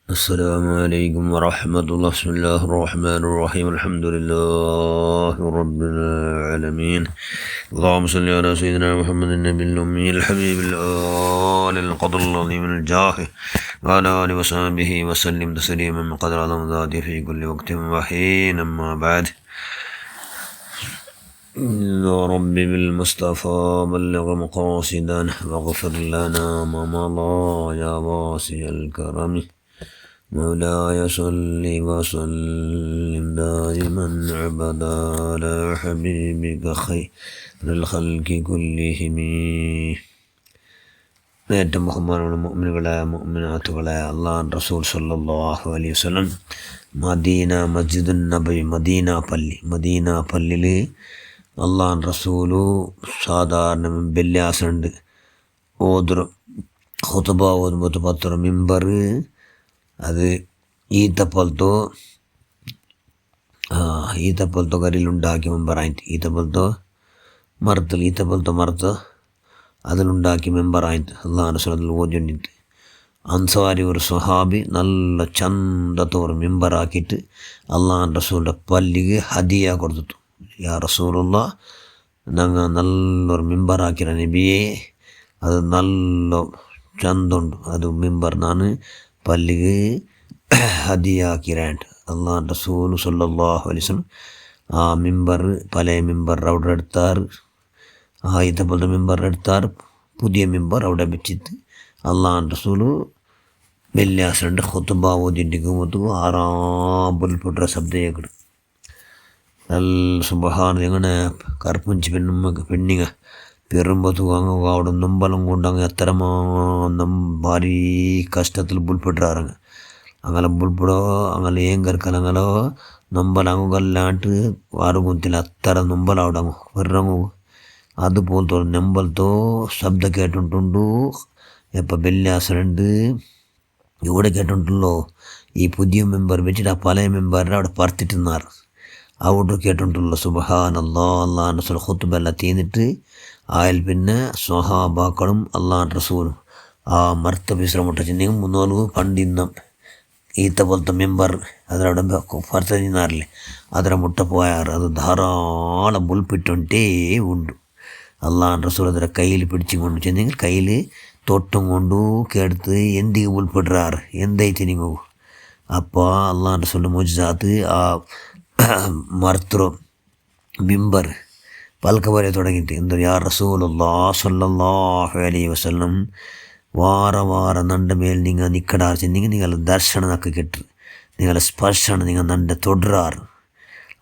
السلام عليكم ورحمة الله. بسم الله الرحمن الرحيم. الحمد لله رب العالمين. اللهم صل على سيدنا محمد النبي الأمي الحبيب الآل القدر العظيم الجاه وعلى آله وصحبه وسلم تسليما من قدر عظم ذاته في كل وقت وحين. أما بعد، يا رب بالمصطفى بلغ مقاصدنا واغفر لنا ما مضى يا واسع الكرم. مولاي صل وسلم دائما أبدا على حبيبك خير الخلق كلهم. ഏറ്റവും ബഹുമാനമുള്ള മുഅ്മിനുകളായ മുഅ്മിനാത്തുകളായ അല്ലാഹു റസൂൽ സല്ലല്ലാഹു അലൈഹി വസല്ലം മദീന മസ്ജിദുൻ നബവി മദീന പള്ളിയിൽ അല്ലാഹു റസൂലു സാധാരണ വെള്ളിയാഴ്ച ഓതും ഖുതുബ ഓതുമ്പോൾ പത്ര മിമ്പർ അത് ഈത്തപ്പലത്തോ കല്ലിലുണ്ടാക്കിയ മെമ്പറായിട്ട് ഈത്തപ്പലത്തോ മറത്ത് അതിലുണ്ടാക്കിയ മെമ്പറായിട്ട് അള്ളാഹു റസൂൽ ഓതിണ്ടിട്ട് അൻസാരി ഒരു സ്വഹാബി നല്ല ചന്തത്തോറ് മെമ്പറാക്കിയിട്ട് അള്ളാഹു റസൂലിൻ്റെ പള്ളിക്ക് ഹദിയ കൊടുത്തു. യാ റസൂലുള്ള, ഞങ്ങൾ നല്ലൊരു മെമ്പറാക്കിയ നബിയെ, അത് നല്ല ചന്തുണ്ട്, അത് മെമ്പർ ഞാൻ പള്ളിക്ക് ഹദിയാക്കിരാണ്ട്. അള്ളാഹു റസൂൽ സല്ലല്ലാഹു അലൈഹി വസല്ലം ആ മെമ്പർ പഴയ മെമ്പർ അവിടെ എടുത്താറ്, ഇതേപോലത്തെ മെമ്പർ എടുത്താറ്, പുതിയ മെമ്പർ അവിടെ വെച്ചിട്ട് അള്ളാഹു റസൂൽ വെള്ളിയാഴ്ച ഖുതുബ ഓതിണ്ടിരിക്കുമ്പോൾ ആറാമ്പുൽപ്പെട്ട ശബ്ദം കേൾക്കും. നല്ല സുബ്ഹാന, എങ്ങനെ കറുപ്പുഞ്ചി പെണ്ണിങ്ങ പെറുമ്പത്തു അങ്ങ് അവിടെ നൊമ്പലം കൊണ്ട് അങ്ങ് എത്രമാ ഭാരി കഷ്ടത്തിൽ ബുൾപ്പെട്ടാറങ്ങ് അങ്ങനെ ബുൾപ്പെടോ അങ്ങനെ ഏം കറക്കലങ്ങലോ നൊമ്പലങ്ങല്ലാണ്ട് വാറുകുത്തിൽ അത്ര നൊമ്പലവിടങ്ങു വെറങ്ങു. അതുപോലത്തെ നൊമ്പലത്തോ ശബ്ദം കേട്ടിട്ടുണ്ട്. ഇപ്പം വെള്ളിയാഴ്ച ഇവിടെ കേട്ടിട്ടുണ്ടല്ലോ. ഈ പുതിയ മെമ്പർ വെച്ചിട്ട് ആ പഴയ മെമ്പറിനെ അവിടെ പറത്തിട്ടുന്നാറ് അവിടെ കേട്ടിട്ടുള്ളൂ. സുബ്ഹാനല്ലാഹ്. അല്ലാഹു റസൂൽ ഖുതുബെല്ലാം തീർന്നിട്ട് ആയാൽ പിന്നെ സ്വഹാബാക്കളും അള്ളാഹു റസൂലും ആ മർത്ത വിശ്രമിട്ടിട്ടുണ്ടെങ്കിൽ മുന്നോല് പണ്ടിന്ന ഈത്ത പോലത്തെ മെമ്പർ അതിലവിടെ പറത്തിനാറില്ലേ അതിൽ മുട്ട പോയാറ്. അത് ധാരാളം ബുൾപ്പിട്ടുണ്ടേ ഉണ്ട്. അള്ളാഹു റസൂൽ അതിലെ കയ്യിൽ പിടിച്ചും കൊണ്ട് ചെന്നെങ്കിൽ കയ്യിൽ തൊട്ടും കൊണ്ടു കേടുത്ത് എന്തിക്ക് ബുൾപ്പിടാറ് എന്തൈത്തി നിങ്ങൾ. അപ്പോൾ അള്ളാഹു റസൂലിൻ്റെ മുജ്ജാത്ത് ആ മർത്തോ മിമ്പർ പൽക്ക പോലെ തുടങ്ങിയിട്ട് എന്താ, യാ റസൂലുള്ളാഹി സ്വല്ലല്ലാഹു അലൈഹി വസല്ലം വാര നണ്ട മേൽ നിങ്ങൾ നിൽക്കടാറ് ചെന്നെങ്കിൽ നിങ്ങളെ ദർശനം നക്ക് കിട്ടും, നിങ്ങളെ സ്പർശനം നിങ്ങൾ നണ്ട തൊടറാറ്.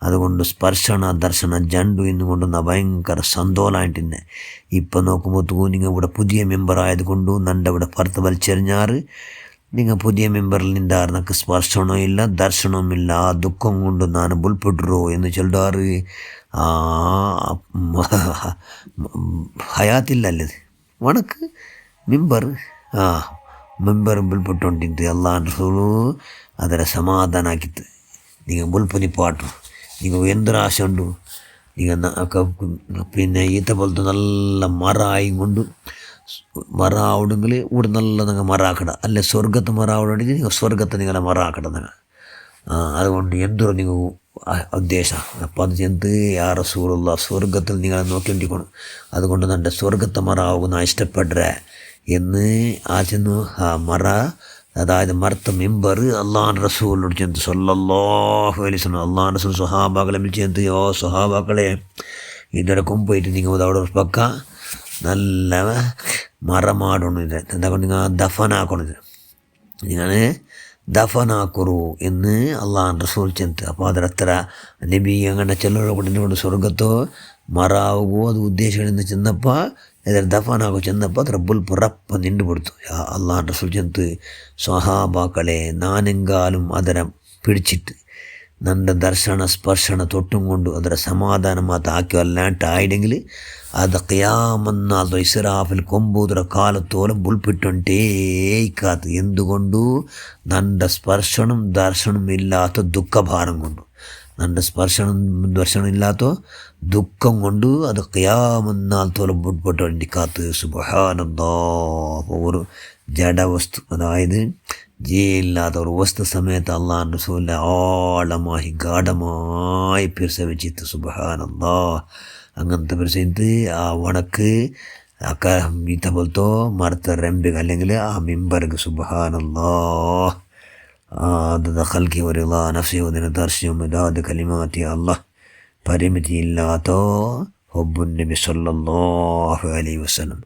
അതുകൊണ്ട് സ്പർശന ദർശന ജണ്ടു എന്നുകൊണ്ടുന്ന ഭയങ്കര സന്തോഷമായിട്ടിന്നെ. ഇപ്പം നോക്കുമ്പോൾ നിങ്ങൾ ഇവിടെ പുതിയ മെമ്പർ ആയതുകൊണ്ട് നണ്ട ഇവിടെ പുറത്ത് വലിച്ചെറിഞ്ഞാറ്. നിങ്ങൾ പുതിയ മെമ്പറിൽ നിന്നാറ് നമുക്ക് സ്പർശനവും ഇല്ല ദർശനവും ഇല്ല. ആ ദുഃഖം കൊണ്ട് ഞാൻ ബുൾപ്പെട്ടുറോ എന്ന് ചൊല്ലാറ്. ഹയാത്തില്ലല്ലേ ഉണക്ക് മെമ്പർ മെമ്പർ ബുൾപ്പെട്ടുകൊണ്ടിട്ട് അള്ളാഹു റസൂല് അതിനെ സമാധാനം ആക്കിത്ത്. നിങ്ങൾ ബുൾപ്പനി പാട്ടു നിങ്ങൾ എന്തൊരാശ ഉണ്ടു. നിങ്ങൾ പിന്നെ ഈത്ത പോലത്തെ നല്ല മര ആയും കൊണ്ട് മര ആവിടെങ്കിൽ ഇവിടെ നല്ല നിങ്ങൾ മര ആക്കട അല്ലെ സ്വർഗത്ത് മര ആവിടെങ്കിൽ നിങ്ങൾ സ്വർഗത്തെ നിങ്ങളെ മര ആക്കട നിങ്ങൾ. അതുകൊണ്ട് എന്തൊരു നിങ്ങൾ ഉദ്ദേശം അപ്പം അത് ചെന്ത് യാ റസൂലുള്ളാഹി സ്വർഗത്തിൽ നിങ്ങളെ നോക്കിക്കൊണ്ടിരിക്കണം. അതുകൊണ്ട് എൻ്റെ സ്വർഗത്തെ മര ആകുന്ന ഇഷ്ടപ്പെടുക എന്ന് ആ ചെന്നു ആ മര, അതായത് മർത്ത മെമ്പർ അള്ളാഹു റസൂലിനോട് ചെന്ന് സല്ലല്ലാഹു അലൈഹി വസല്ലം അള്ളാഹു റസൂൽ സ്വഹാബാക്കളെ വിളിച്ചെന്ത്, ഓ സ്വഹാബാക്കളെ ഇതിൻ്റെ കൊമ്പായിട്ട് നിങ്ങൾ അവിടെ ഒരു പക്ക നല്ല മറമാടണം. ഇത് എന്താ കൊണ്ട് നിങ്ങൾ ദഫനാക്കണത്, നിങ്ങൾ ദഫനാക്കുറു എന്ന് അള്ളാഹു റസൂൽ ചെന്ന്. അപ്പോൾ അതിലത്ര നബി അങ്ങനെ ചെല്ലോടെ സ്വർഗത്തോ മറാവുകയോ അത് ഉദ്ദേശിക്കണമെന്ന് ചെന്നപ്പോൾ ഇതിൽ ദഫനാക്കോ ചെന്നപ്പോൾ അത് റബ്ബുൽ പുറപ്പ് നിണ്ടുപെടുത്തു. അള്ളാഹു റസൂൽ ചെന്ന് സ്വഹാബാക്കളെ നാനെങ്കാലും അതിനെ പിടിച്ചിട്ട് നൻ്റെ ദർശന സ്പർശന തൊട്ടും കൊണ്ട് അതിനെ സമാധാനമാത്ത ആക്കി അല്ലാണ്ടായിടെങ്കിൽ അത് ഖിയാമന്നാൾ ഇസ്രാഫിൽ കൊമ്പൂതര കാലത്തോളം ബുൾപ്പിട്ടുണ്ടേക്കാത്ത. എന്തുകൊണ്ടു? നൻ്റെ സ്പർശനം ദർശനം ഇല്ലാത്ത ദുഃഖഭാരം കൊണ്ടു. നൻ്റെ സ്പർശനം ദർശനം ഇല്ലാത്ത ദുഃഖം കൊണ്ട് അത് ഖിയാമന്നാൾ തോളം ബുൾപ്പിട്ടുണ്ടിക്കാത്ത. സുബ്ഹാനല്ലാഹ്. ഒരു ജഡവസ്തു, അതായത് ജയിലില്ലാത്ത ഒരു വസ്തു സമയത്ത് അള്ളാഹുൻ്റെ റസൂലിനെ ആഴമായി ഗാഠമായി പിരിസവിച്ചിട്ട് സുബ്ഹാനല്ലാ. അങ്ങനത്തെ പിരിച്ചിട്ട് ആ വണക്ക് ഇതേപോലത്തെ മരത്തെ റെമ്പിക അല്ലെങ്കിൽ ആ മിമ്പർക്ക് സുബ്ഹാനല്ലാ. عدد خلقه ورضا نفسه وزنة عرشه ومداد كلماته يا الله പരിമിതിയില്ലാത്ത ഹുബ്ബുൻ-നബി സല്ലല്ലാഹു അലൈഹി വസല്ലം.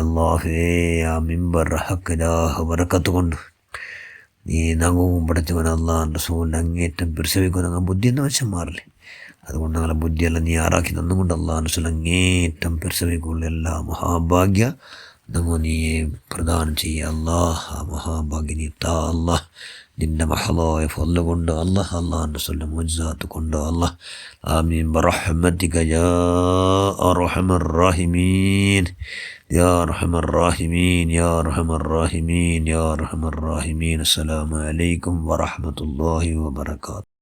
അല്ലാഹുവേ, ആ മിമ്പർ ഹക്കിലാഹ ബറക്കത്ത് കൊണ്ട് നീ നഖവും പടച്ചവൻ അള്ളാഹുൻ്റെ റസൂലിനെ അങ്ങേറ്റം പിരിസവിക്കുന്ന ഞങ്ങൾ ബുദ്ധിയെന്ന് വെച്ചാൽ മാറില്ലേ. അതുകൊണ്ട് ഞങ്ങളെ ബുദ്ധിയെല്ലാം നീ ആറാക്കി തന്നുകൊണ്ട് അള്ളാഹുൻ്റെ റസൂൽ അങ്ങേറ്റം പിരിസവിക്കുള്ള എല്ലാ മഹാഭാഗ്യ നമ്മ നീ പ്രദാനം ചെയ്യുക അല്ലാഹ്. ആ മഹാഭാഗ്യ നീ താ അല്ലാഹ്. നിൻ്റെ മഹളായ ഫضل കൊണ്ട് അല്ലാഹ്, അള്ളാഹുൻ്റെ റസൂലിൻ്റെ മുഅ്ജിസാത്ത് കൊണ്ട് അല്ലാഹ്. ആമീൻ ബിറഹ്മതിക യാ അർഹമർ റഹീമീൻ യാ അർഹമർ റഹീമീൻ യാ അർഹമർ റഹീമീൻ യാ അർഹമർ റഹീമീൻ. അസ്സലാമു അലൈക്കും വറഹ്മത്തുള്ളാഹി വബറകാതുഹു.